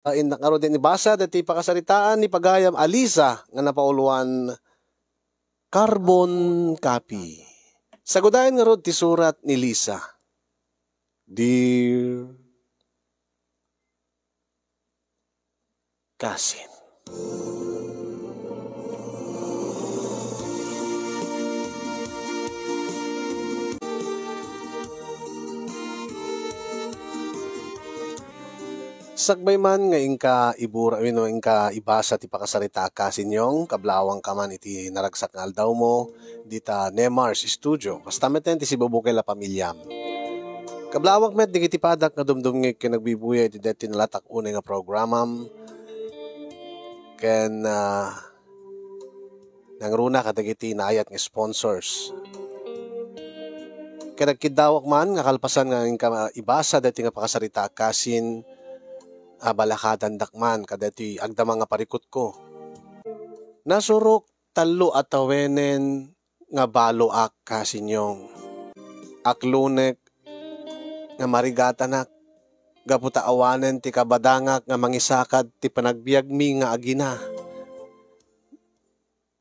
Inakaro din ibasa dati pakasaritaan ni pagayam Alisa nga napauluan carbon copy. Sagudayan nga rod ti surat ni Lisa. Dear Cousin. Sakbay man nga ingka ibura ingka ibasa ti pakasarita kasinyong kablawang ka man iti naragsak nga aldaw mo dita Nemars Studio. Basta meten ti si Bubukay la pamilyam. Kablawang met di kiti padak nga dumdum nga kinagbibuya iti deti nalatak unay nga programam. Ken nangruna kadagiti naayat nga sponsors. Ken nagkidawak man nga kalpasan nga ingka ibasa deti nga pakasarita kasin balakadan dakman kadati agdama nga parikot ko. Nasurok talo at awenen nga balo ak kasinyong. Aklunek nga marigatanak gaputa awanen ti kabadangak nga mangisakad ti panagbiag mi nga agina.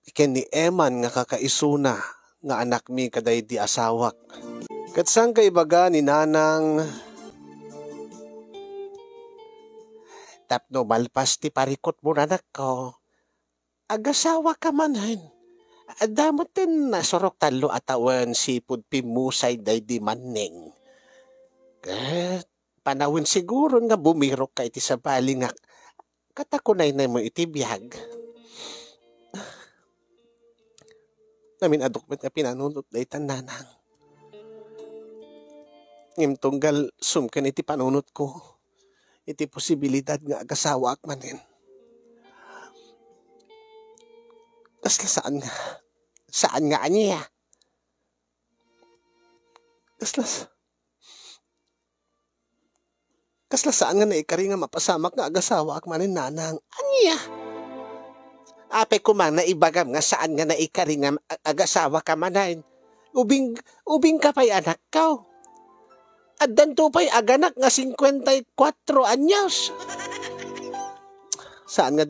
Iken ni Eman nga kakaisuna nga anak mi kaday di asawak. Katsang kaibaga ni nanang tapno malpas ti parikot mo nanak ko. Agasawa ka manan. Adamot din nasurok talo atawan sipud pimusay day di manning. Panawin siguro nga bumirok ka iti sa balingak. Katakunay na mo iti biyag. Namin adukmet nga pinanunot na itan nanang. Ngimtunggal sumkan iti panunot ko. Iti posibilidad nga agasawa ak manin. Kasla saan nga? Saan nga aniya? Kasla saan nga naikari nga mapasamak nga agasawa ak manin nanang? Aniya? Ape ko man naibagam nga saan nga naikari nga agasawa ka manin. Ubing ka pa'y anak ka. At danto pa'y aganak nga 54 anyos. Saan nga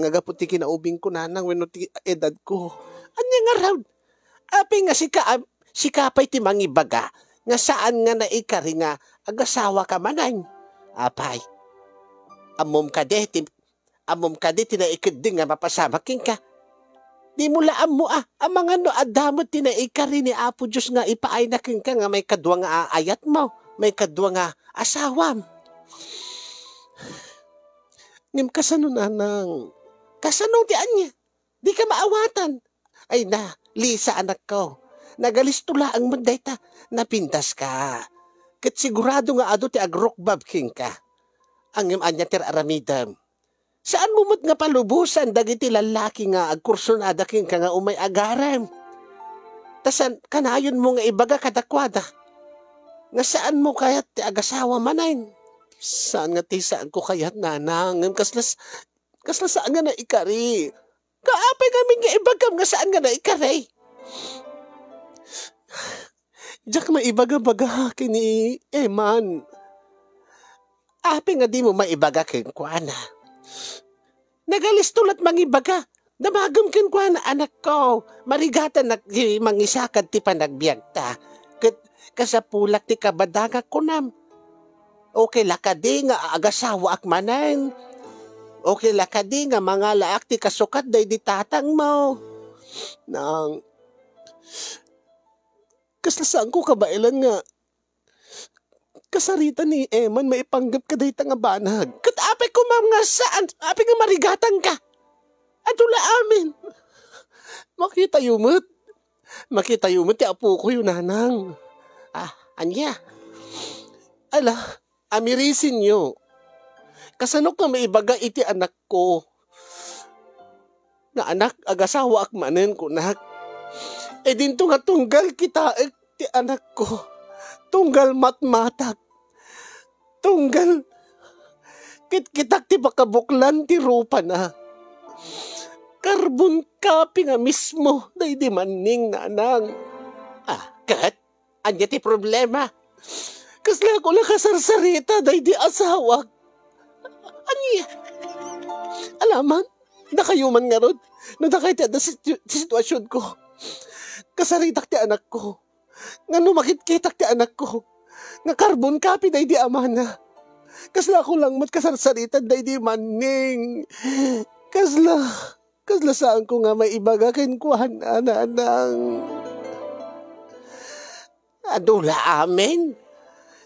gaputi kinaubing ko nanang wenno ti edad ko. Anya nga raw? Api nga si kapay ti mangibaga nga saan nga naikari nga agasawa ka manan. Apay. Amom ka de tinaikid din nga mapasamakin ka. Di mo laam mo ang mga no adamot tinaikari ni Apo Diyos nga ipaay na king ka nga may kadwa nga aayat mo, may kadwa nga asawam. Ngim kasano nanang, kasano ti anya, di ka maawatan. Ay na, Lisa anak ko, nagalistula ang mandayta, napintas ka. Kat sigurado nga ado ti agrokbab king ka. Ang ngim anya tir aramidam. Saan mo mo't nga palubusan dagiti lalaki nga agkursunada king ka nga umay agaram? Tasan kanayon mo nga ibaga kadakwada. Nga saan mo kayat ti agasawa manayn? Saan nga ti saan ko kayat nanang? Kaslas saan nga naikari? Kaapay kami nga ibagam nga saan nga naikari? Diyak maibaga-baga kini Eman. Api nga di mo maibaga king kuana. Nagalistulat mangibaga. Damagam kin kwa na anak ko. Marigatan na mangisakad ti panagbiagta. Kasapulak ti kabadaga ko nam. Okay lakadi nga agasawa ak manan. Okay lakadi nga mga laak ti kasukat day di tatang mo. Nang kaslasaan ko kabailan nga kasarita ni Eman maipanggap ka day nga banag. Kat apay ko mga saan, apay nga marigatan ka. Adula amin. Makita yumot ti apo ko yun nanang. Anya. Ala, amirisin nyo. Kasanok nga maibaga iti anak ko. Na anak, agasawa ak manen ko nak. Dinto nga tunggal kita ti anak ko. Tunggal matmatag. Tunggal. Kitak ti bakabuklan ti rupa na. Carbon copy nga mismo. Day di maning nanang. Kat? Anya ti problema. Kasla ko lang kasarsarita. Day di asawag. Alaman, nakayuman nga ron. No nakita na sitwasyon ko. Kasaritak ti anak ko. Nga numakit-kitak ti anak ko. Nga carbon copy na di amana. Kasla ko lang mat kasarsaritan na di maning. Kasla saan ko nga may ibaga kinkuhan anang. Adula amen.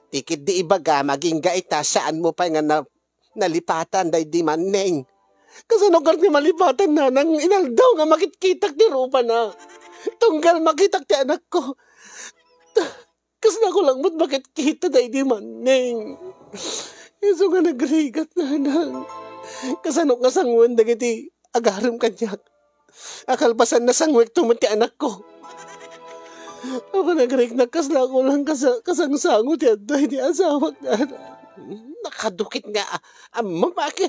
Tikid di ibaga maging gaita saan mo pa nga nalipatan na di maning. Kasano ka ni malipatan na nang inaldaw nga makitkitak di rupa na. Tunggal makitak ti anak ko. Kasna ko lang mo't bakit kita na di maning. Iso nga nagrigat na nang. Kasano nga sangwan na giti agaram kanyak. Akalpasan na sangwek tumot ti anak ko. Ako nagrig na kasna ko lang kasangsangot yan dahil di asawag na. Nakadukit nga. Mamaki.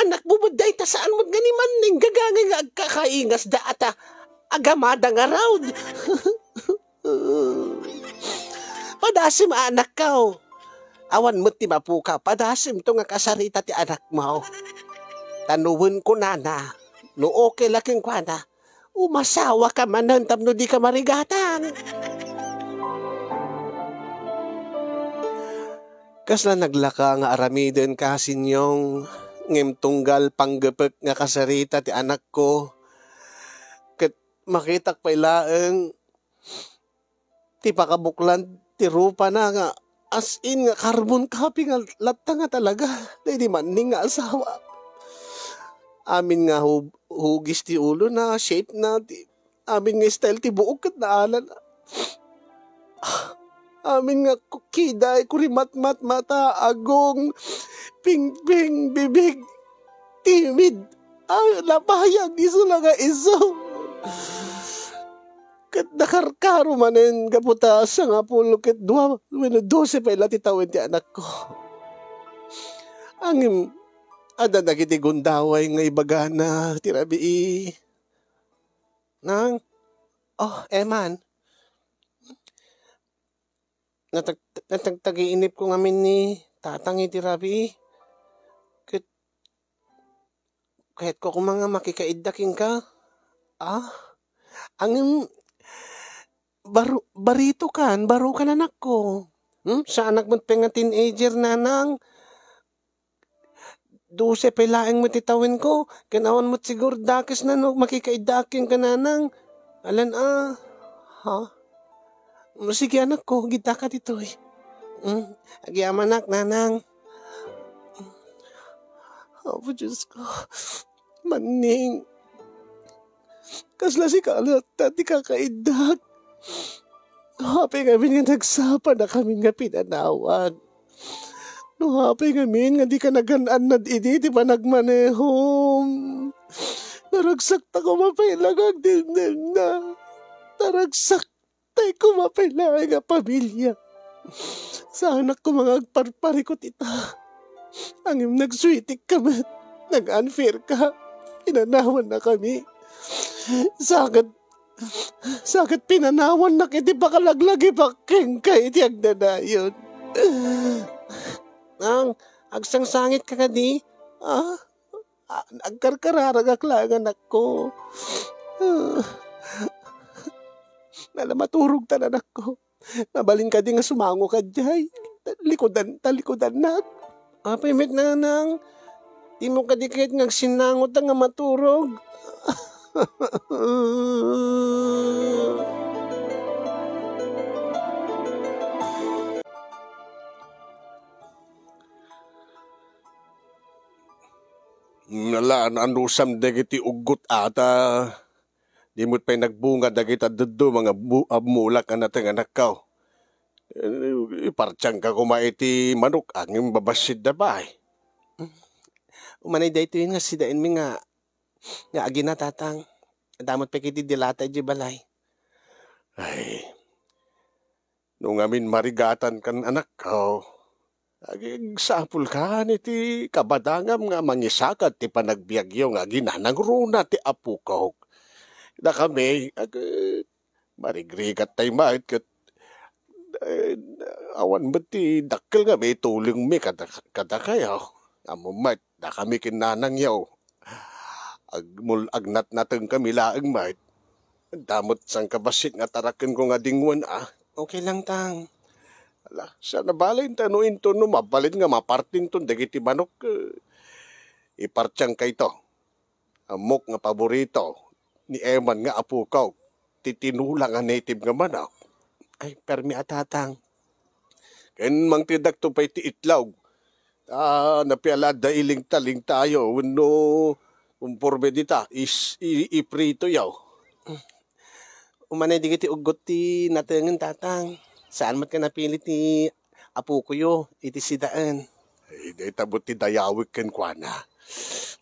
Anak bumaday ta saan mo't gani maning gagangay nga agkakaingas da ata agamada nga round. Padasim anak ka. Awan mo't ti mapuka. Padasim to nga kasarita ti anak mo. Tanuwin ko na. No okay laking kwa na. Umasawa ka manan tapno di ka marigatan. Kasla naglaka nga aramiden kasinyong ngem tunggal panggepek nga kasarita ti anak ko. Ket makitak pailaeng ti pakabuklan ti rupa na nga as in nga carbon copy nga latta nga talaga. Di maning nga asawa. Amin nga hugis ti ulo na shape na ti amin nga style ti buok ket naalan. Amin nga kiday kurimat-mat mata agong ping-ping bibig timid. Lapayag iso lang nga iso. Kat nakarkaro manen kaputa sa nga pulo ket 12 pa ilati tawin ti anak ko. Angim ada nagiti gundaway nga ibaga na tirabi nang eman. Natagtagiinip ko ngamin ni tatang itirabi. Kahit ko kung mga makikaiddaking ka. Ang barito kan, baro ka na anak ko. Sa anak mo nga teenager na nang 12 pilaeng mo titawin ko. Kanawan mo siguro dakis na no, makikaiddaking ka na nang. Alan ha? Sige anak ko, gita ka dito eh. Agyaman anak, nanang. Apo Diyos ko, maning. Kasla si kalat, tati kakaidag. Happy kami nga nagsapa na kami nga pinanawan. No happy kami nga di ka naganaan na di ba nagmanehom. Naragsak ta ko mapailag din na. Naragsak tay ko mapailag nga pamilya. Sa anak ko mga agparparikot ita. Angim nagswitik ka man. Nag-unfair ka. Pinanawan na kami. Sakit pinanawan na kiti pakalaglagi paking kay tiyag na na yun. Ang agsangsangit ka ka di? Agkarkararag aklang anak ko. Nalamaturog tanan ako. Nabalin ka di nga sumango ka diyay. Talikodan na. Pimit na nang. Di mo ka di kahit ngagsinangot nga maturog. Nalaan anusam dagiti ugot ata. Di mo't pa'y nagbunga dagita dudo mga mulak na nating anak ka. Ipartiyang ka kumaiti manok ang babasid na ba eh. Umanay dahito yun nga sidain mi nga agi na tatang. Damot pa kiti dilata di balay. Ay, nung amin marigatan kan anak ka, aging sapul ka niti kabadangam nga mangisakat ti panagbiagyo nga ginanang runa ti apu ka. Na kami, marigrigat tayo mahit kat awan ba ti dakkel nga may tuling mi kada kayo. Amo mat, Da kami kinanang yaw. Agnat nateng kami laeng mait. Damot sang kabasit nga taraken ko nga dingwan Okay lang tang. Ala, sa nabalin tanuin to no, mabalin nga maparting to, dagiti manok, ipartiyang kay to. Amok nga paborito, ni Eman nga apo ko, titinula nga native nga manok. Ay, permi atatang. Ken mang tidak to pa'y ti itlaw. Napiala da iling taling tayo, no, umporbe dita, iprito yaw. Umanay di ti ugot ti natengen tatang. Saan mat ka napilit ni apo ko yo, iti sidaan. Ay, di tabot ti dayawik ken kwana.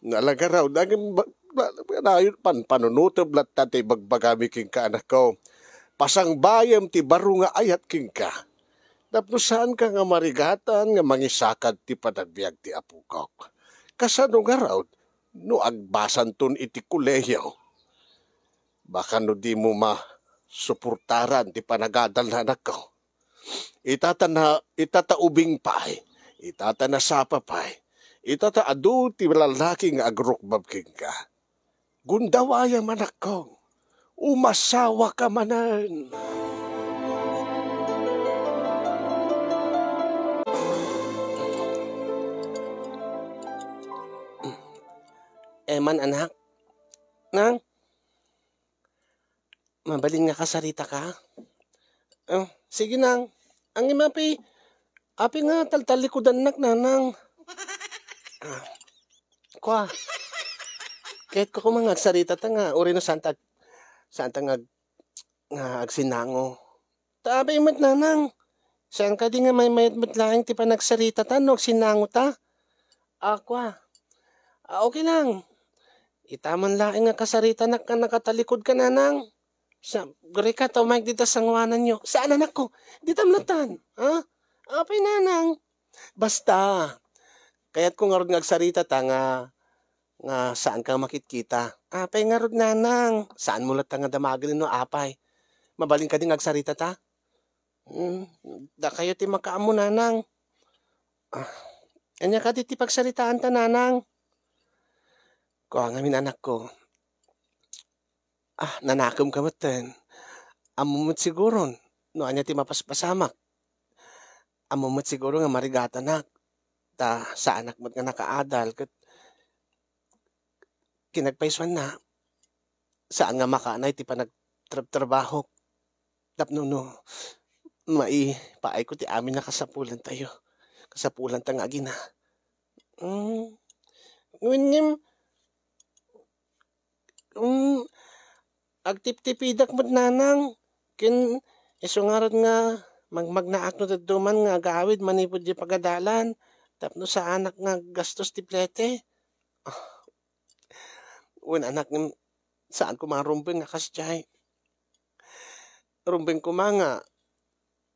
Nalaga raw, naging panunutob lat tatay bagbagami king ka anak ko. Pasang bayam ti baro nga ayat king ka. Tapno saan ka nga marigatan nga mangisakad ti panagbiag ti apo ko. Kasano nga raw, no agbasan ton iti kulehiyo. Baka no di mo suportaran ti panagadal na anak ko. Itataubing pa'y, itatana sapa pa'y, itataadu ti lalaki nga agrukbab king ka. Gundawaya manak ko, umasawa ka manan. Eman anak, nang, mabalin nga kasarita ka? Sige nang, ang imapi, api nga taltalikodan nak nanang. Kwa, kahit ko kumang agsarita ta nga, uri no santa nga agsinango. Tabi imat nanang, saan ka di nga may mayat laing ti panagsarita ta, no agsinango ta? Kwa, okay lang. Itaman laing nga kasarita nak ka nakatalikod ka nanang. Gari ka, tawag dito sa ngwanan nyo. Saan anak ko? Di tamlatan. Apay nanang. Basta. Kaya't kung nga ngagsarita ta nga saan ka makitkita. Apay nga rod nanang. Saan mo nga damagin no apay. Mabaling ka din ngagsarita ta? Da kayo ti makaamo nanang. Anya ka di ti pagsaritaan ta nanang. Kuha nga anak ko. Nanakom ka matan. Amumot siguro, no anya ti mapaspasamak. Amumot siguro nga marigata nak. Ta sa anak mo nga nakaadal. Kinagpaiswan na. Saan nga makanay ti panagtrabaho. Tapno no, paay ko ti amin na kasapulan tayo. Kasapulan ta nga gina. Ngwin agtip-tipidak mo't nanang. Kin isungarad nga magnaak no taduman nga gawid manipod di pagadalan. Tapno sa anak nga gastos ti plete. Anak nga saan ko marumbing nga kasyay. Rumbing ko nga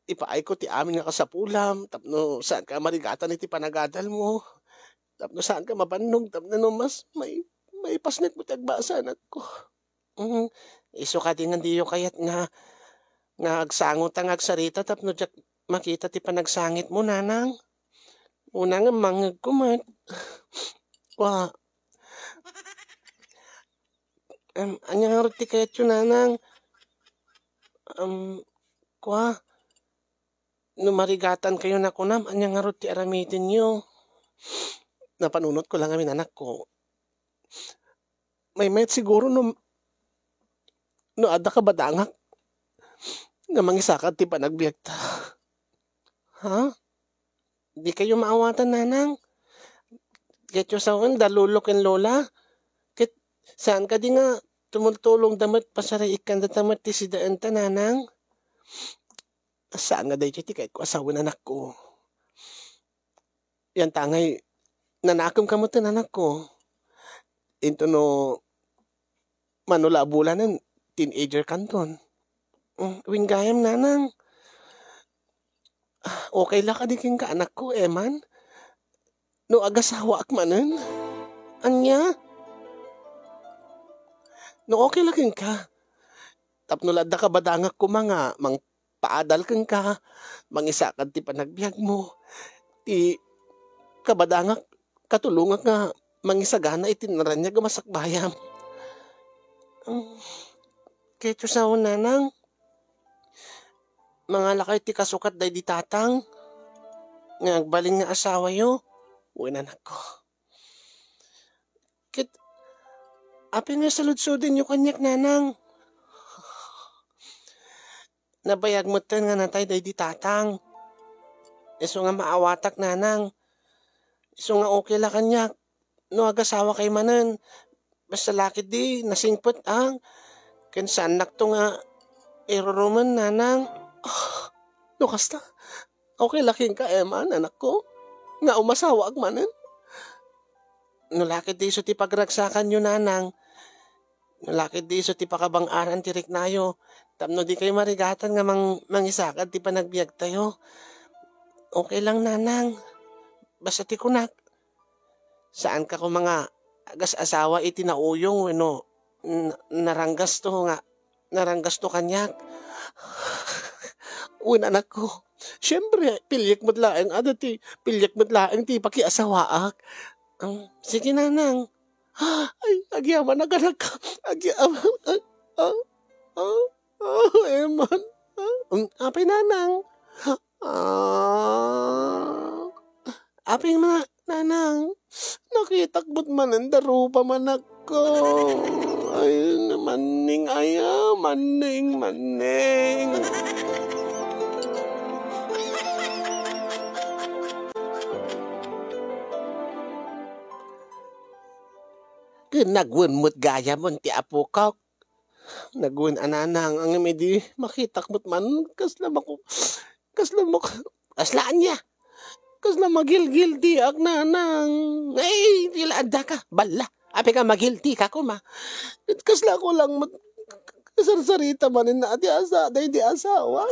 ipaay ko ti amin nga kasapulam. Tapno saan ka marigatan iti panagadal mo. Tapno saan ka mabanong. Tapno no mas may pasnek mo tagbasa anak ko. Iso ka din nga diyo kayat nga agsangot ang agsarita tapno jak makita ti panagsangit mo nanang. Una nga mangag kumat. Anya nga roti kayat yun nanang. Numarigatan kayo na kunam. Anya nga roti aramitin nyo. Napanunot ko lang amin anak ko. May siguro no ada ka badangak nga mangisakad ti panagbiag ta. Di kayo maawatan nanang. Get yo sawan dalulok en lola. Ket saan ka di nga tumultulong damat pasaray ikan da tamat ti sidaan ta nanang. Saan nga dahi ti kahit ko asawan anak ko. Yan tangay nanakom ka mo ta anak ko. Into no manulabulanan teenager kanton. Wingayam nanang. Okay lang ka di king ka anak ko, Eman. No agasawa ak manan. Anya? No okay lang king ka. Tapno ladda ka badangak ko mang paadal king ka. Mangisakad ti panagbiag mo. Ti kabadangak katulungan nga mangisagana itinaran niya gamasakbayam. Ketyo sa nanang, mga lakay ti kasukat day di tatang, nga agbaling nga asawa yo, winanak ko. Kit, api nga saludsudin yo kanyak nanang. Nabayag mo ten nga natay day di tatang. Iso nga maawatak nanang. Iso nga okay la kanyak. No agasawa kay manan. Basta lakit di nasingpot ang. Kinsan nakto nga iruruman nanang. No kasta. Okay laking ka eman anak ko. Nga umasawa ag manan. No lakit di iso ti pagragsakan yo nanang. No lakit di iso ti pakabang-aran tirik nayo. Tapno di kayo marigatan nga mangisakad ti panagbiag tayo. Okay lang nanang. Basta ti kunak. Saan ka ko mga agas-asawa iti nauyong no naranggas to nga. Naranggas to kanyak. Uwan anak ko. Siyempre, pilyak mo't laeng adati. Pilyak mo't laeng ti pakiasawaak. Sige nanang. Ay, agyaman na ganak ka. Agyaman. Eman. Apay nanang. Apay nanang. Nakitakbot man ang darupa manak ko. Ay, maning aya. Maning. Nagwan mo't gaya mo ti apo ka. Nagwan ananang ang medi makitakbot man. Kaslam niya. Kaslam magilgil di ak nanang. Ay, tilaanda ka. Bala. Api ka magilti ka kuma. Kasla ko lang kasarsarita manin na di asawa.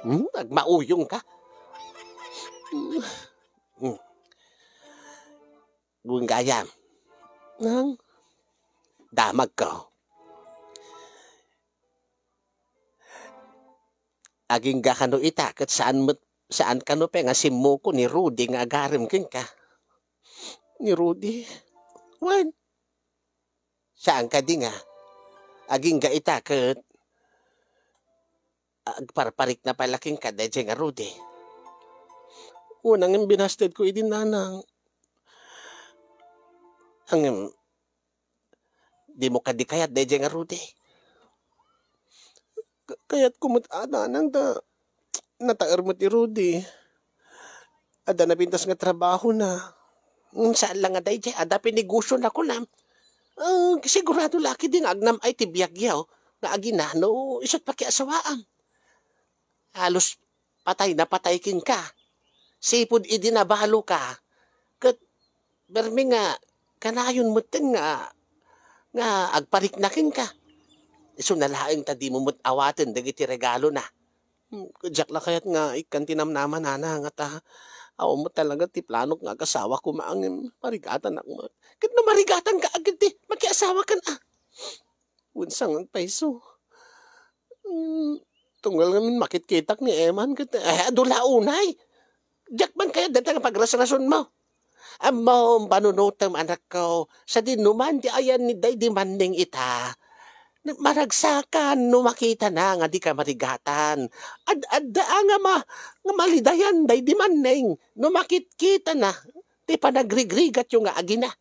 Nagmauyong ka. Buong gaya. Nang damag ko. Aging gakano ita kat saan kano pe nga simu ko ni Rudy nga agarim kin ka. Ni Rudy? Wan? Saan ka di nga? Aging ga ita kat agparparik na palaking ka dahil nga Rudy. Unang binasted ko idin nanang. Ang di mo ka di kayat dahil nga Rudy. Kaya't kumutana nang nataer mo ti Rudy. Ada na pintas nga trabaho na. Saan lang nga dahil ada pinigusyo na ko lang. Sigurado laki din agnam ay tibiyagyaw na aginano isot pakiasawaan. Halos patay na patay king ka. Sipod idinabalo ka. Kat bermi nga kanayon mo ten nga agparik na king ka. Iso nalaing ta di mo mo't awatin dagiti regalo na. Kudyak la kayat nga ikantinam naman nana nga ta. Awa mo talaga ti plano nga kasawa ko maangin marigatan ako. Kat na marigatan ka agad di makiasawa ka na. Unsang ang paiso. Tunggal ngamin makitkitak ni Eman. Adula unay. Diyak man kaya dati nga pagrasrason mo. Amo panunutam anak ko. Sa dinuman di ayan ni day di manding ita. Maragsakan no makita na nga di ka marigatan. Adda nga malidayan day di maneng no makitkita na di pa nagrigrigat yung nga agina.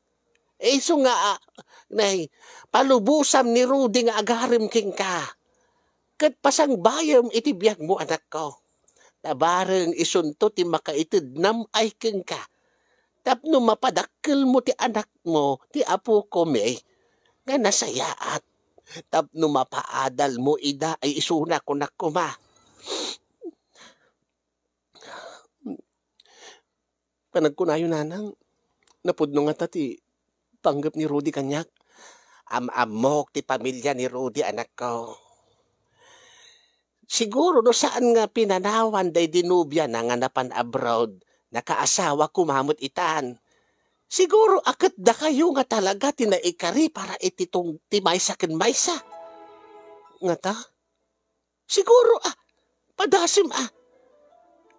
So nga palubusam ni Rudy nga agarim king ka. Kat pasang bayam itibiyag mo anak ko. Tabareng isunto ti makaitid nam ay king ka. Tapno mapadakkel mo ti anak mo ti apo ko may nga nasayaat. Tapno mapaadal mo ida ay isuna ko na kuma. Panagkunayo nanang, napudno nga tati panggap ni Rudy kanyak. Amok ti pamilya ni Rudy anak ko. Siguro no saan nga pinanawan day dinubya na nga napan abroad, nakaasawa kumamot itan. Siguro akat da kayo nga talaga tinaikari para ititong timaysa ken maysa. Nga ta? Siguro padasim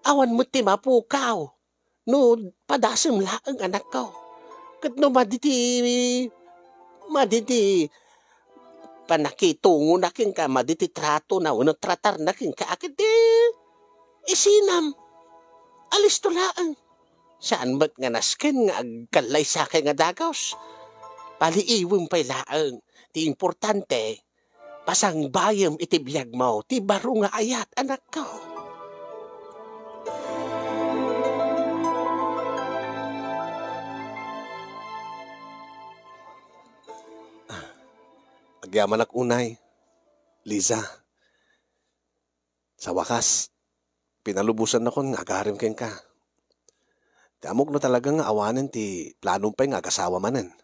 awan mo ti mapukaw. No, padasim laang anak ko. Kat no maditi panakitungo na king ka, maditi trato na, uno tratar na king ka, akit isinam, alis tulaan. Saan ba't nga nasken nga agkalay sa akin nga dagos? Paliiwim pa'y laang, ti importante, pasang bayam iti biyag mo, ti baro nga ayat, anak ko. Agyaman ak unay, Liza. Sa wakas, pinalubusan ako nga agarim ken ka. Damok no talaga nga awanan ti planong pa'y nga kasawa manen.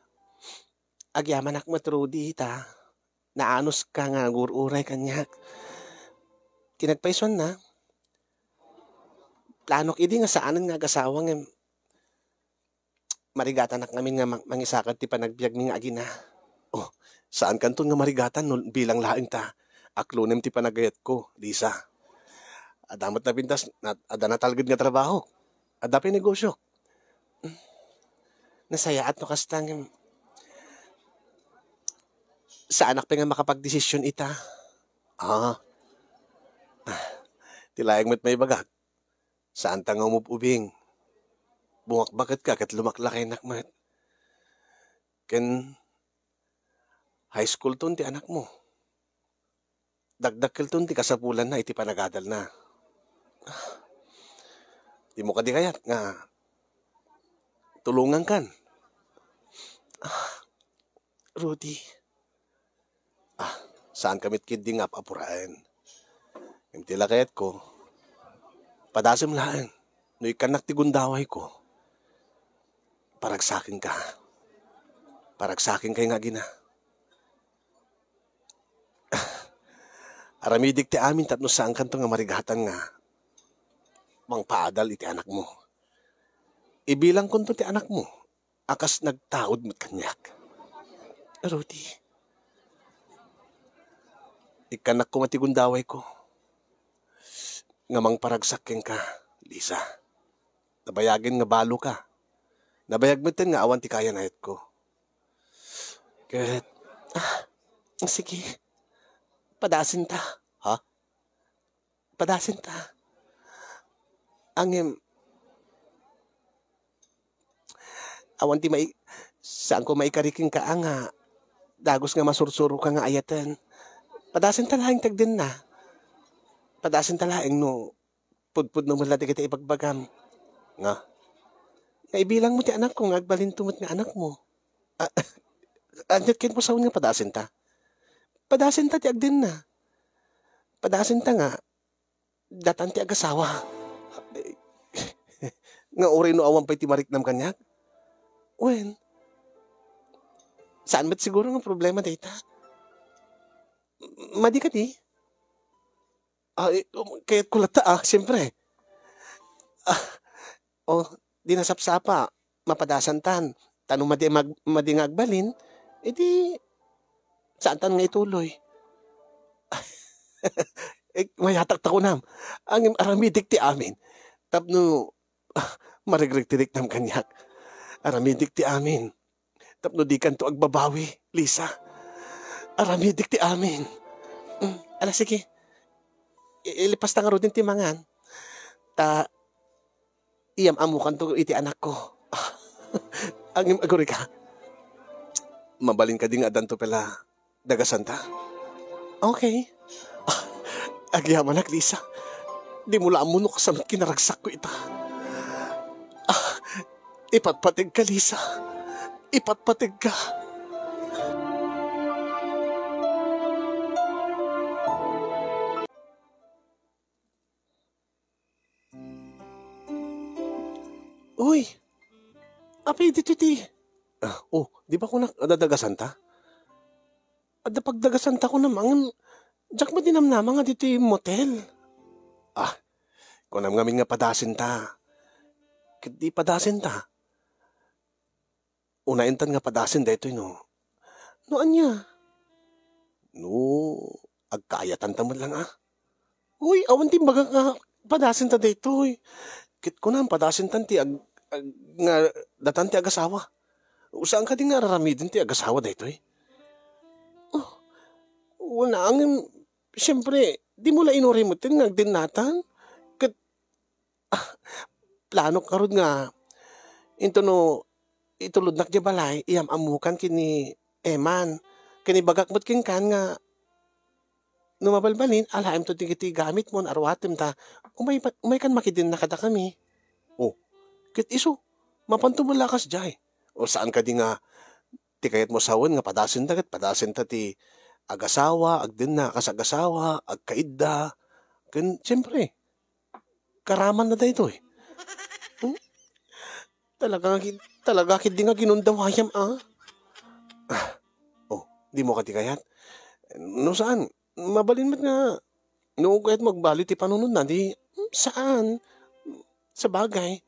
Agyaman ak matrudi ta. Naanos ka nga gururay kanyak. Tinagpayson na. Planok idi nga saanan nga kasawa nga marigatan ak namin nga mangisakad ti panagbiag mi nga agina. Oh, saan kanton nga marigatan no, bilang laing ta. Aklonem ti panagayat ko, Lisa. Adamat na pintas, ada na talgid nga trabaho. Ada pa negosyo. Nasaya at no kastang sa anak pa nga makapagdesisyon ita. Tilayang met may bagag. Saan ta nga umupubing? Bungak bakit ka kat lumaklakay nakmat? Ken high school ton ti anak mo. Dagdakil ton ti kasapulan na iti panagadal na. Di mo ka di kayat nga tulungan kan. Rudy. Saan kamit kiding apapurain? Yung tilakayat ko, padasim laan. No ikanak ti gundaway ko. Paragsakin ka. Paragsakin kay nga gina. Aramidik ti amin tatno saan kanto nga marigatan nga mang paadal iti anak mo. Ibilang kunto ti anak mo, akas nagtaod mo't kanyak. Rudy, ikanak ko matigundaway ko. Ngamang paragsakin ka, Lisa. Nabayagin nga balo ka. Nabayag mo nga awan ti kaya na ko. Kahit, sige, padasin ta. Ha? Padasin ta. Angem, awan ti saan ko maikariking ka nga, dagos nga masursuro ka nga ayatan. Padasin talaing tagdin na. Padasin talaing no, pudpud no mula di kita ipagbagam. Nga. Naibilang mo ti anak ko, agbalintumot nga anak mo. Anyat kin po sa nga padasin ta. Padasin ta ti agdin na. Padasin ta nga, datan ti agasawa. Nga uri no awan pa'y timariknam kanyak? Wen, saan ba't siguro nga problema data? Madi ka di? Kaya't kulata siyempre. Di nasapsapa, mapadasan tan. Tanong madi nga agbalin, edi, saan tan nga ituloy? Mayatak ta ko nam. Ang aramidik ti amin. Tapno, marigrig-tirik nam kanyak. Aramidik ti amin. Tapno di kan to agbabawi, Lisa. Aramidik ti amin. Ala, sige. Ilipas ta nga ro din ti mangan. Iyam amukan to iti anak ko. Ang aguri ka. Mabalin ka din adan to pala dagasan ta. Okay. Agyaman ak, Lisa. Di mula amunok sa kinaragsak ko ita. Ipatpatig ka, Lisa. Ipatpatig ka. Uy, apay dito ti. Di ba ko nadadagasan ta? Ada pagdagasan ta ko namang, jak mo dinamnama nga dito yung motel. Kunam ngamin nga padasin ta. Di padasin ta. Unaintan nga padasin dito no. No anya? No, agkayatan ta mo lang Uy, awan ti baga nga padasin ta dito. Kit ko na padasin tan ti nga datan ti agasawa. Saan ka din nga raramidin ti agasawa da ito eh? Oh, wala ang, siyempre, di mo la inurimutin nga din natan. Kat, plano ka ron nga, into no, itulod nak di balay, iyam amukan kini Eman. Kini bagak mo't king kan nga, numabalbalin, alaim to tigiti gamit mo, arwatim ta, umay kan makidin na kada kami. Oh, kit iso, mapantumulakas jay. O saan ka di nga, ti kayat mo sawan nga padasin dagat, padasin ta ti agasawa, agdin na kasagasawa, agkaidda. Kan, siyempre, karaman na da ito eh. Hmm? Talaga kit di nga ginundawayam ah. Oh, di mo ka ti kayat? No saan? Mabalin mat nga. No kahit magbali ti panunod na, di saan? Sa bagay.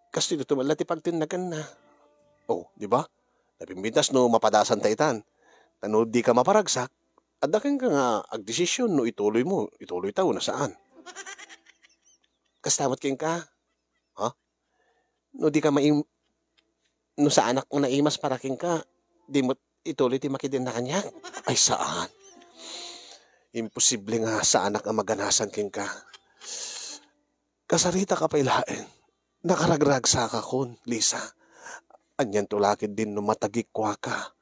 Kasi dito tumala ti pagtinagan na. Oh, di ba? Napimbintas no mapadasan ta itan. Tano di ka maparagsak, adakin ka nga agdesisyon no ituloy mo, ituloy tao na saan. Kastamat king ka. Ha? No di ka no sa anak mo naimas para king ka, di mo ituloy ti makidin na kanya. Ay saan? Imposible nga sa anak ang maganasan king ka. Kasarita ka pa ilain. Nakaragrag sa kakon, Lisa. Anyan tulakid din no matagikwa ka.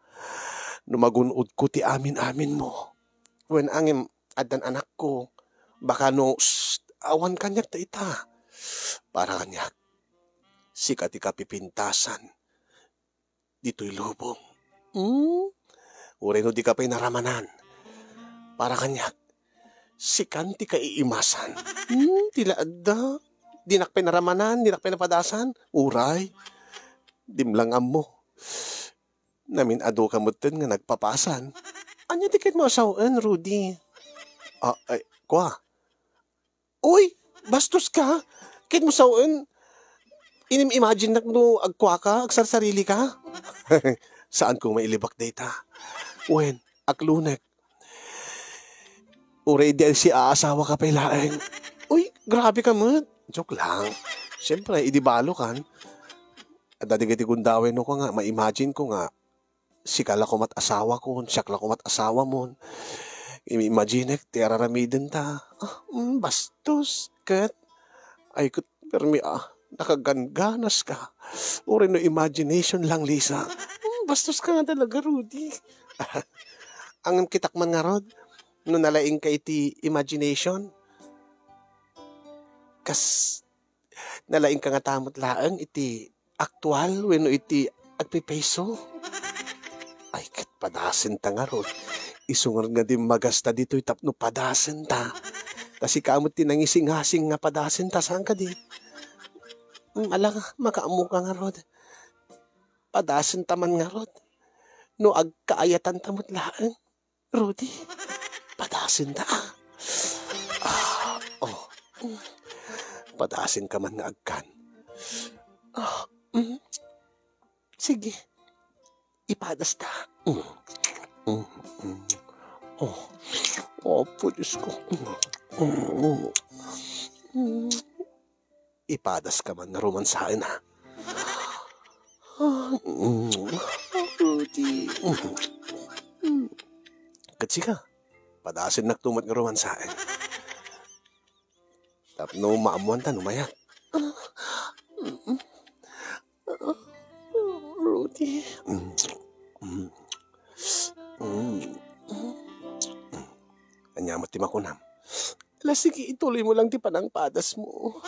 No magunod ko ti amin-amin mo. When angim adan anak ko, baka no awan kanyak ta ita. Para kanyak, sikat ika pipintasan. Dito'y lubong. Ure no di ka pa'y naramanan. Para kanyak, sikan ti ka iimasan. Tilaad dinak pinaramanan, dinak pinapadasan, uray, dimlangam mo. Namin ado ka mo nga nagpapasan. Anya tikit mo asawan, Rudy? Ay, kwa? Uy, bastos ka? Kit mo sawan, imagine na no agkwa ka, agsarsarili ka? Saan kong mailibak data? Wen, aklunek. Uray di si aasawa ka pa ilaeng. Uy, grabe ka mo. Joke lang. Siyempre, idibalo kan. At dadigati gundawin no ko nga, ma-imagine ko nga, sikala ko mat asawa ko, siyakla ko mat asawa mo. Imagine, tiyararamidin ta. Bastos, kat. Ay, kat, permi nakaganganas ka. Uri no imagination lang, Lisa. Bastos ka nga talaga, Rudy. Ang kitakman nga, Rod, no nalaing ka iti imagination, kas nalaing ka nga tamot laang iti aktual wenno iti agpipeso. Ay kat padasen ta nga ron. Isungar nga di magasta dito'y tapno padasen ta. Kasi kamot tinangising-hasing nga padasen ta saan ka di. Alang makaamu ka nga ron. Padasen ta man nga ron. No agkaayatan tamot laang. Rudy, padasen ta. Padasin ka man nga agkan. Sige. Ipadas ta. Pulis ko. Ipadas ka man na romansahin ha. Rudy. Katsi ka. Padasin naktumat nga romansahin. Tapno maamuan ta, numayat. Rudy. Anyamat ti makunam. Sige, ituloy mo lang ti panang padas mo.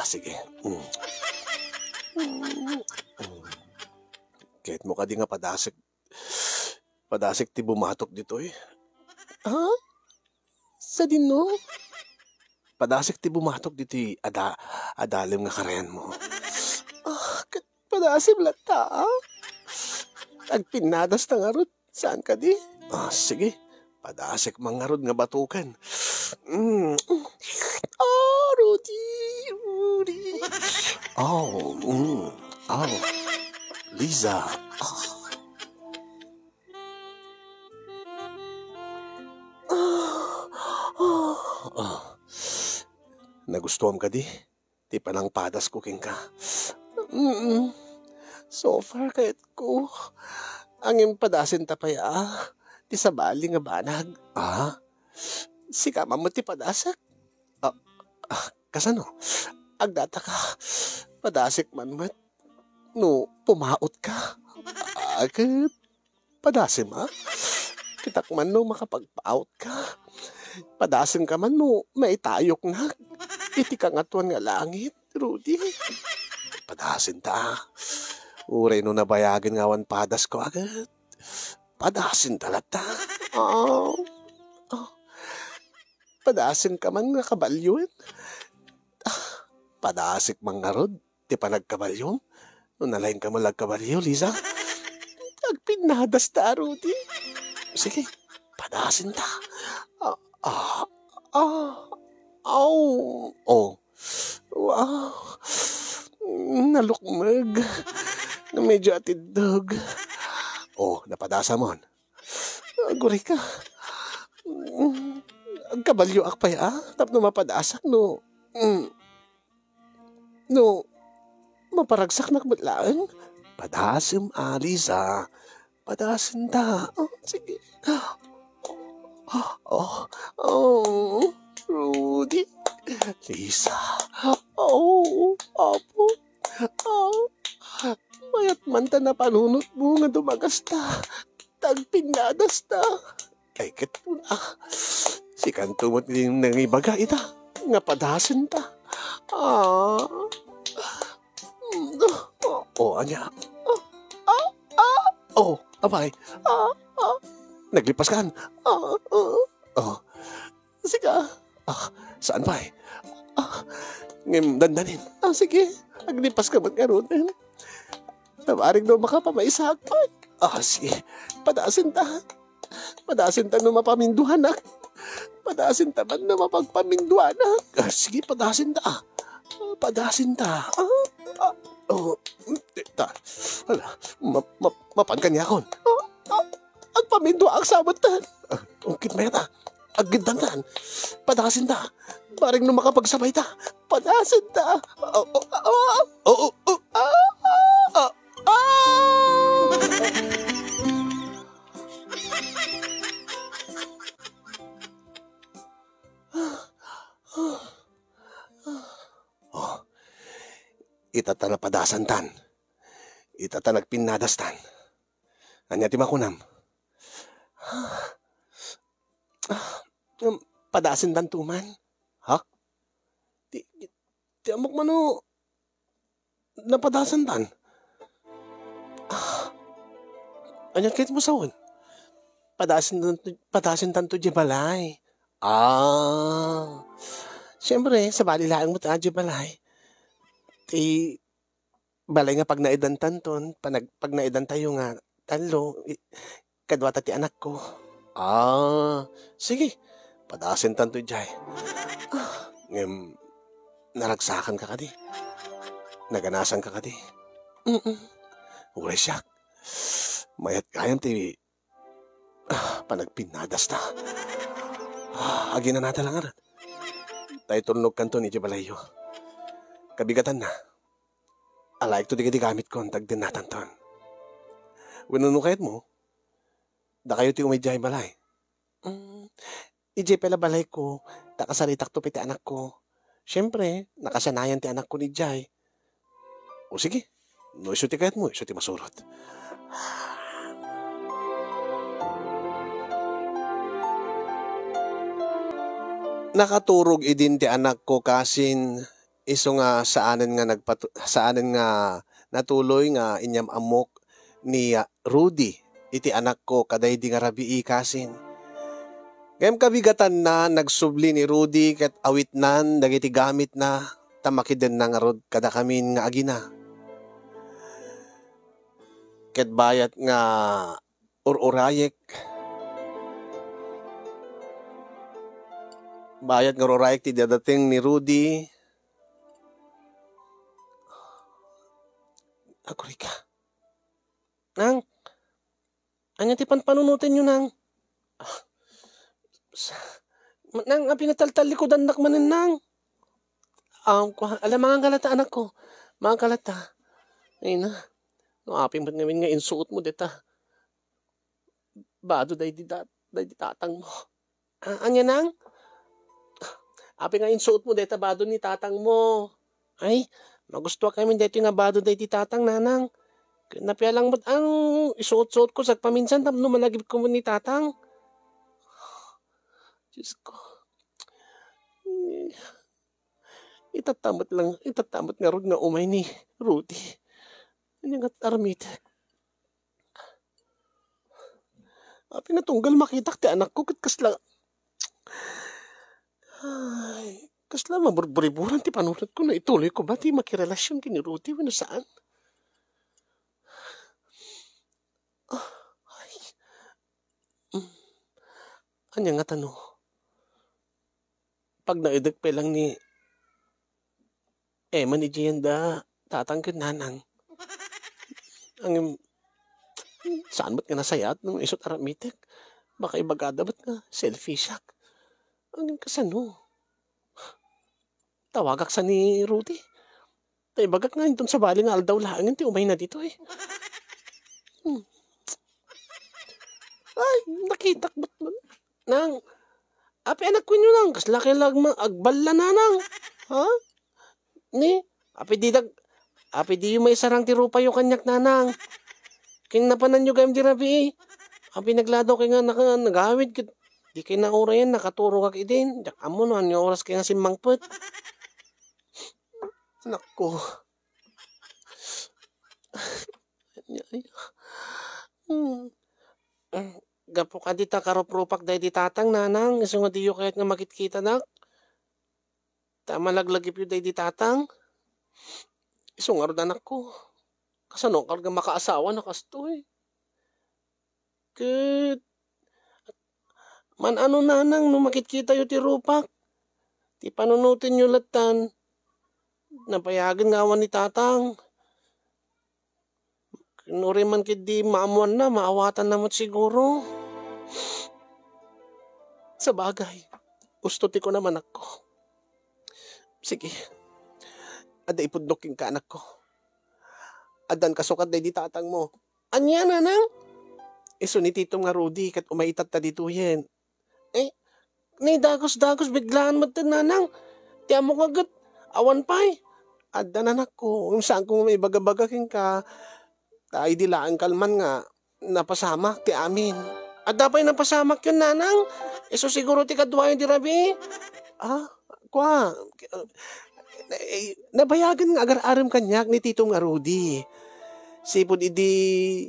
Sige. Kahit mo ka di nga padasik. Padasik ti bumatok dito eh. Ha? Sa dino? Padasik ti bumatok dito adalim nga karayan mo. Padasim lang ta. Agpinadas na nga rod. Saan ka di? Sige. Padasik mga rod nga batukan. Rudy. Liza. Nagustuhan ka di? Ti panang padas ko king ka. Mm, so far kahit ko. Ang impadasin tapay ti sabali nga banag. Si kama mo ti padasak. Ah, kasano? Agdata ka. Padasik man mat. No, pumaot ka. Agad. Padasim Kitak man no makapagpaot ka. Padasim ka man no maitayok na. Iti kangatuan nga langit, Rudy. Padasin ta. Uray no nabayagin nga wan padas ko agad. Padasin talata. Oh. Padasin ka man nga kabalyuin. Padasik mang ngarod. Ti panagkabalyong. No nalain ka malag kabalyo, Liza. Agpinadas ta, Rudy. Sige, padasin ta. Oh. Wow. Nalukmag. Medyo atidog. Oh, napadasa mo. Guri ka. Ang kabalyo akpay Tapno mapadasak no. No. Maparagsak na kabatlaan. Padasim, Liza. Padasin ta. Oh, sige. Rudy. Lisa. Apo. Mayat man ta na panunot mo nga dumagasta. Tagpinadas ta. Ay, ket po na. Si kantumot din nang ibaga ita. Nga padasin ta. Anya. Abay. Naglipas kan. Sige. Saan ba ngim dandanin. Sige. Naglipas ka man karoon. Tawaring daw makapamaisak. Sige. Padasin ta. Padasin ta no mapaminduhan na. Padasin ta man no mapagpaminduhan na. Sige, padasin ta. Padasin ta. Wala. Mapangkanyakon. Agpamindo ang sabotan. Ungkit may ta. Aggindangan. Padasin ta. Paring nung makapagsabay ta. Padasin ta. Itata na padasan tan. Itata nagpinadastan. Anya ti makunam. Padasin tan tuman. Ti amok mano napadasan tan. Anya kahit mo sawon. Padasin tan to balay. Siyempre, sa balilaan mo ta balay. Ti balay nga pag naidan tanton, pag naidan tayo nga talo, kadwata ti anak ko. Sige, padasin tanto jay. Ngem, naragsakan ka kadi. Naganasan ka kadi. Uray siyak. Mayat kayam ti panagpinadas ta. Agi na natin lang arat. Tayo turnog kanto ni Jibalayo. Kabigatan na. Alaik to di gamit ko, tagdin natin ton. Winunukayat mo, da kayo ti umidjay balay. Ijay pala balay ko, takasalitak to piti anak ko. Siyempre, nakasanayan ti anak ko ni Jay. O sige, no iso ti kayat mo, iso ti masurot. Nakaturog idin ti anak ko kasin iso nga saanen nga natuloy nga inyam amok ni Rudy iti anak ko kaday di nga rabii kasin. Ngem kabigatan na nagsubli ni Rudy ket awit nan dagiti gamit na tamakiden na nga rod kada kamin nga agina. Ket bayat nga ururayek. Bayat nga ururayek ti dadating ni Rudy. Aguri ka. Nang, anya ti panpanunutin nyo nang. Nang, pinataltal likodan nakmanin nang. Alam, mga kalata, anak ko. Mga kalata. Ay na. No, aping ba't ngayon nga insuot mo, deta. Bado, day di tatang mo. Anya nang? Aping nga insuot mo, deta, bado ni tatang mo. Ay, magusto kami dito nga bado, day di tatang, nanang. Napialang ba't ang isuot-suot ko sa paminsan, no malagip ko mo ni tatang. Diyos ko. Itatamat nga rod nga umay ni Rudy. Ano nga taramit. Pinatunggal makitak ti anak ko kat kasla. Ay, kasla maburburiburan ti panunod ko na ituloy ko ba ti makirelasyon kini Rudy wala saan? Ay. Anya nga tanong. Pag naidag pa lang ni Emma ni Gienda, tatangkid nanang. Ang saan ba't nga nasayat nung isot aramitek? Baka ibagada ba't nga selfish siya? Ang kasano? Tawagak sa ni Rudy. Taibagak nga itong sa bali nga aldaw laangin, ti umay na dito eh. Ay, nakitak ba't man? Nang, api anak ko nyo nang, kaslaki lang agbala na nang. Ha? Ni, api di yung may sarang tirupa yung kanyak nanang. King napanan nyo gayam di rabi eh. Api nagladaw kay nga nagawid. Di kayo na ora yan, nakaturo kak idin. Dak amo no, anyo oras kay nga simangput. Anak ko. Gapo ka di ta karoprupak day di tatang nanang. Iso nga di yung kahit nga makitkita nak. Tama laglagip yung day di tatang. Iso nga rin anak ko. Kasano ka rin makaasawa na kasto eh. Kat man ano nanang no makitkita yung tirupak. Ti panunutin yung latan. Napayagan nga awan ni tatang. Kinuri man kidi maamuan na, maawatan naman siguro. Sa bagay, gusto ti ko naman ako. Sige, ada ipudnoking ka anak ko. Adan kasukat day di tatang mo. Anya nanang? Iso ni tito nga Rudy, kat umaitat ta dito yan. Eh, ni dagos-dagos biglaan mo nanang. Tiyan mo kagat, awan pa'y. Adan anak ko, saan kung may bagabagaking ka, tayo dilaan kalman nga, napasamak ti amin. At dapat napasamak yun, nanang. Iso siguro ti kadwa yung dirabi. Kwa. Nabayagan nga agar-aram kanyak ni tito nga Rudy. Sipod idi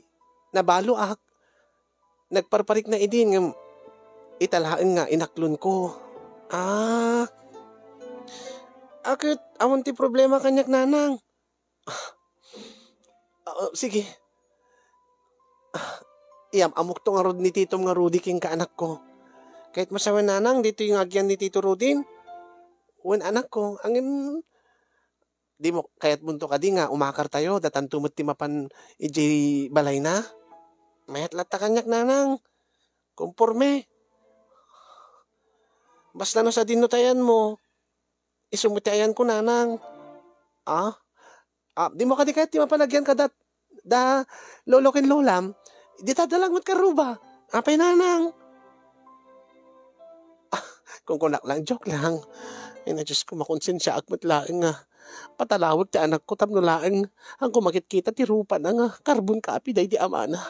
nabalo ak. Nagparparik na idin nga italaan nga inaklon ko. Akit, awan ti problema kanyak nanang. Sige. Amok to nga rod ni tito nga Rudy king kaanak ko. Kahit masawa nanang, dito yung agyan ni tito Rudin. Wen anak ko, angin, di mo, kaya't bunto ka di nga, umakar tayo, datan tumot ti mapan iji balay na. Mayat lata kanyak nanang. Kumporme. Basta no sa dinutayan mo, isumutayan ko nanang. Di mo ka di kahit di mapalagyan ka da lolokin lolam, di tadalang mat karuba. Apay nanang. Kung kunak lang, joke lang. Ay na Diyos ko, makonsensya akmat laeng nga. Patalawag ti anak ko, tamno laeng. Ang kumakit kita, ti rupa na nga. Carbon copy, day di amana.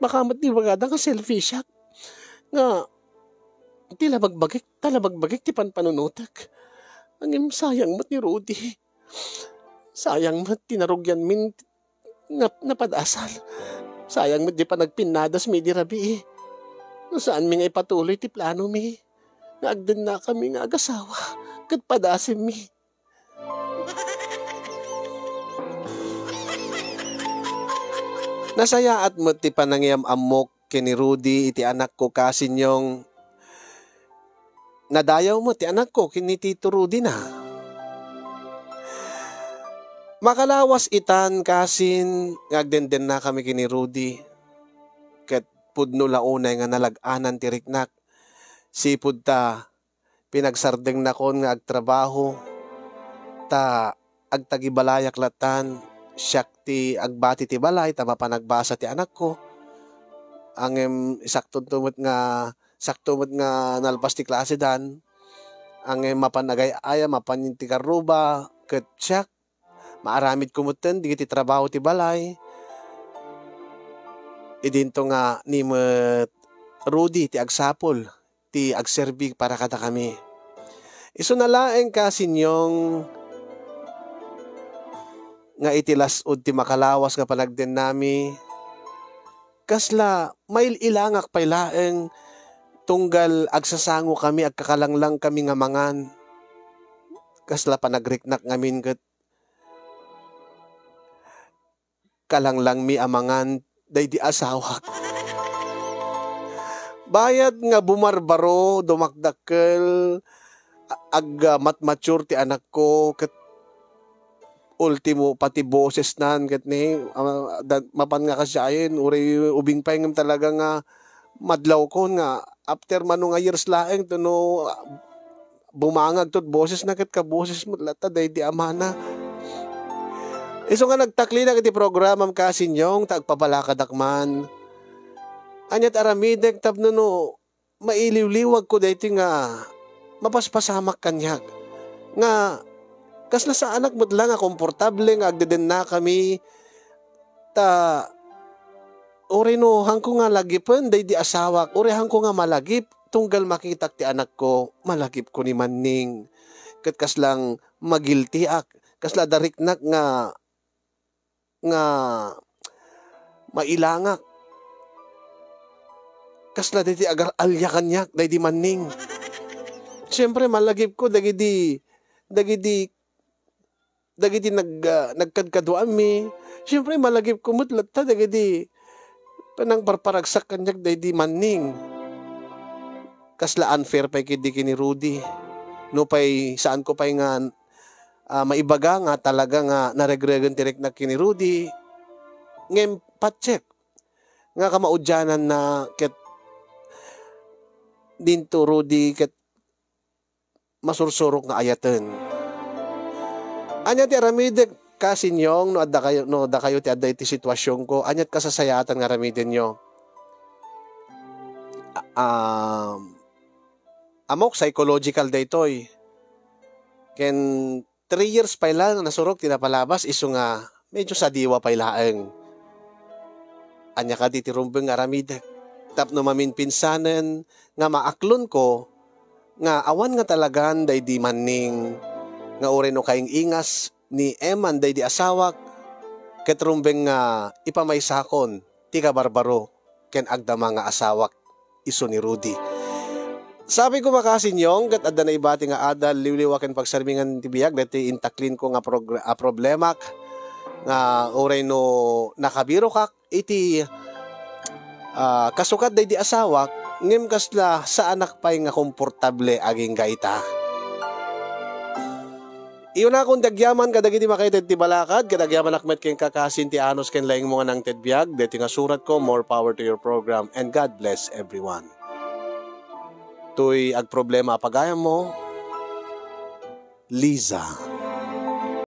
Makamat di bagada nga selfish siya. Nga, talabagbagik, ti panpanunutak. Ang sayang mat ni Rudy. Sayang mat, tinarugyan min, napadasal. Sayang mat, di pa nagpinadas mi di rabi. Saan mi nga ipatuloy ti plano mi. Naagdan na kami nga agasawa. Kat padasim mi. Nasayaat mo ti panangyam amok kini Rudy iti anak ko kasin yung nadayaw mo ti anak ko kini tito Rudy na. Makalawas itan kasin ngagdenden na kami kini Rudy. Kat pudno launay nga nalaganan ti riknak. Sipud ta, pinagsardeng na kon nga agtrabaho. ta agtagibalayak latan siyak ti agbati ti balay ta mapanagbasa ti anak ko angem sakto nga nalpas ti klase dan angem mapanagay aya mapanin ti karuba ket siyak maaramid kumuten digiti trabaho ti balay idinto nga ni met Rudy ti agsapol ti agserbi para kada kami. Isu na laeng kasinyong nga itilasod ti makalawas nga panagden nami kasla mail ilangak pay laeng tunggal agsasango kami agkakalanglang kami nga mangan kasla panagriknak ngamin ket kalanglang mi amangan daydi asawak. Bayad nga bumarbaro dumakdakkel matmature ti anak ko ket ultimo pati boses nan ket ni mapan nga kasyayen uri ubing paingem talaga nga madlaw ko nga after mano nga years laeng to no bumangag tot boses na ket ka boses mo lata daydi amana. Iso nga nagtakli na iti programam kasinyong tagpabalakadakman. Anyat aramidek tapno no mailiwliwag ko dayti nga mapaspasamak kanyak. Nga kasla sa anak mo lang nga komportable nga agdeden na kami ta uri no hangko nga lagipon daydi asawak uri hangko nga malagip tunggal makitak ti anak ko malagip ko ni manning ket kaslang magiltiak kasla dariknak nga mailangak kasla daydi agar alya kanyak daydi manning. Siyempre malagip ko dagiti nagkadkaduan mi. Siyempre malagip ko mutlat ta dagiti panang parparagsak kanyak daydi manning. Kasla unfair pay kini Rudy. No pay saan ko pay nga maibaga nga talaga nga naregregan tirek na kini Rudy. Ngem patcheck nga kamaudyanan na ket dinto Rudy ket masursurok nga ayaten. Anya ti aramidek kasinyong no da kayo ti adda iti sitwasyon ko anyat kasasayatan nga aramiden nyo. Amok psychological daytoy. Ken 3 years pa lang nasurok tinapalabas isu nga medyo sadiwa pa laeng. Anya ka titirumbeng aramidek. Tapno mamin pinsanen nga maaklon ko nga awan nga talagan daydi manning nga uri no kaing ingas ni Eman daydi asawak ket rumbeng nga ipamaysakon ti kabarbaro ken agdama nga asawak isu ni Rudy. Sabi ko makasinyong ket adda na ibati nga adal liwliwaken pagsarmingan ti biag dati intaklin ko nga problemak nga uri no nakabiro kak iti kasukat daydi asawak ngem kasla sa anak pay nga komportable aging gaita. Iyon na akong dagyaman kadagiti makaited ti balakad kadagyaman akmet ken kakasin ti anos ken laing mga nang tedbiag deti nga surat ko more power to your program and God bless everyone. Tuy ag problema apagayam mo Liza.